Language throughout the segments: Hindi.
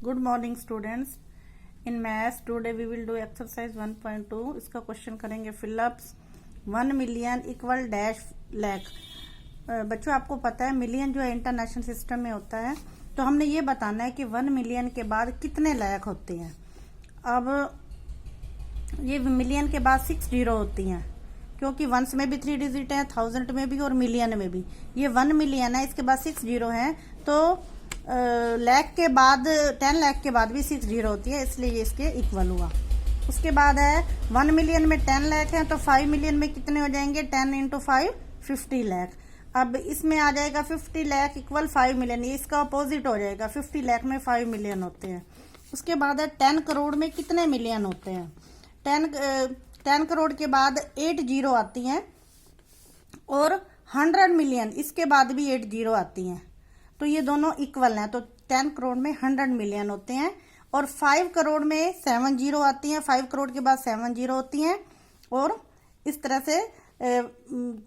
Good morning students. In maths today we will do exercise 1.2। इसका क्वेश्चन करेंगे fill ups 1 million equal dash lakh. बच्चों आपको पता है मिलियन जो है इंटरनेशनल सिस्टम में होता है, तो हमने ये बताना है कि 1 मिलियन के बाद कितने लैख होते हैं। अब ये मिलियन के बाद 6 जीरो होती हैं, क्योंकि वंस में भी 3 डिजिट है, 1000 में भी और मिलियन में भी। ये 1 मिलियन है, इसके बाद 6 जीरो है, तो लैख के बाद 10 लाख के बाद भी 6 जीरो होती है, इसलिए ये इसके इक्वल हुआ। उसके बाद है 1 मिलियन में 10 लाख है, तो 5 मिलियन में कितने हो जाएंगे? 10 इंटू 5 50 लाख। अब इसमें आ जाएगा 50 लाख इक्वल 5 मिलियन, ये इसका अपोजिट हो जाएगा। 50 लाख में 5 मिलियन होते हैं। उसके बाद है 10 करोड़ में कितने मिलियन होते हैं? 10 करोड़ के बाद 8 जीरो आती हैं, और 100 मिलियन इसके बाद भी 8 जीरो आती हैं, तो ये दोनों इक्वल हैं। तो 10 करोड़ में 100 मिलियन होते हैं, और 5 करोड़ में 7 जीरो आती हैं। 5 करोड़ के बाद 7 जीरो होती हैं, और इस तरह से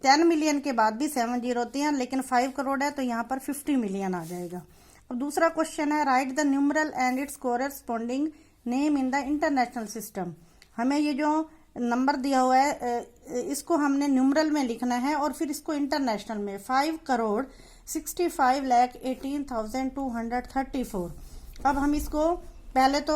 10 मिलियन के बाद भी 7 जीरो होती हैं, लेकिन 5 करोड़ है तो यहाँ पर 50 मिलियन आ जाएगा। अब दूसरा क्वेश्चन है right the numeral and it's corresponding name in the international system. हमें ये जो नंबर दिया हुआ है इसको हमने न्यूमरल में लिखना है, और फिर इसको इंटरनेशनल में 5 करोड़ 65,18,234। अब हम इसको पहले तो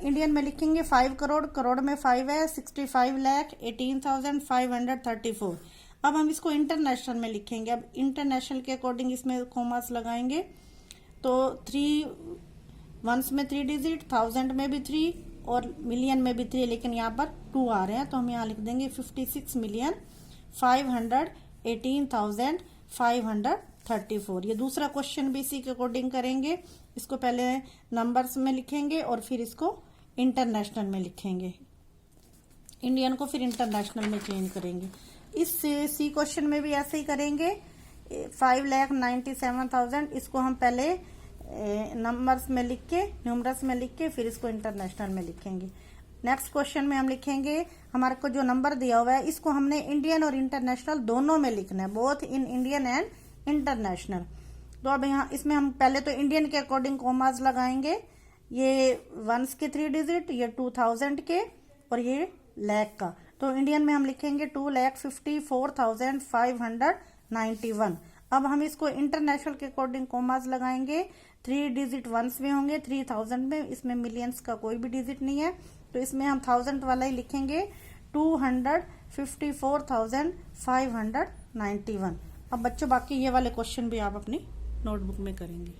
इंडियन में लिखेंगे 5 करोड़, करोड़ में 5 है, 65,18,534। अब हम इसको इंटरनेशनल में लिखेंगे। अब इंटरनेशनल के अकॉर्डिंग इसमें कॉमास लगाएंगे, तो 3 वंस में 3 डिजिट, 1000 में भी 3 और मिलियन में भी 3, लेकिन यहाँ पर 2 आ रहे हैं, तो हम यहाँ लिख देंगे 56,518,534। ये दूसरा क्वेश्चन भी इसी के अकॉर्डिंग करेंगे। इसको पहले नंबर्स में लिखेंगे और फिर इसको इंटरनेशनल में लिखेंगे, इंडियन को फिर इंटरनेशनल में चेंज करेंगे। इस सी क्वेश्चन में भी ऐसे ही करेंगे। 5,97,000 इसको हम पहले नंबर्स में लिख के, न्यूमरल्स में लिख के, फिर इसको इंटरनेशनल में लिखेंगे। नेक्स्ट क्वेश्चन में हम लिखेंगे हमारे को जो नंबर दिया हुआ है इसको हमने इंडियन और इंटरनेशनल दोनों में लिखना है, both in Indian and international. तो अब यहाँ इसमें हम पहले तो इंडियन के अकॉर्डिंग कॉमास लगाएंगे। ये वंस के 3 डिजिट, ये 2000 के, और ये लैख का। तो इंडियन में हम लिखेंगे 2,54,591। अब हम इसको इंटरनेशनल के अकॉर्डिंग कॉमास लगाएंगे। 3 डिजिट वंस में होंगे, 3000 में, इसमें मिलियंस का कोई भी डिजिट नहीं है, तो इसमें हम 1000 वाला ही लिखेंगे 254,591। अब बच्चों बाकी ये वाले क्वेश्चन भी आप अपनी नोटबुक में करेंगे।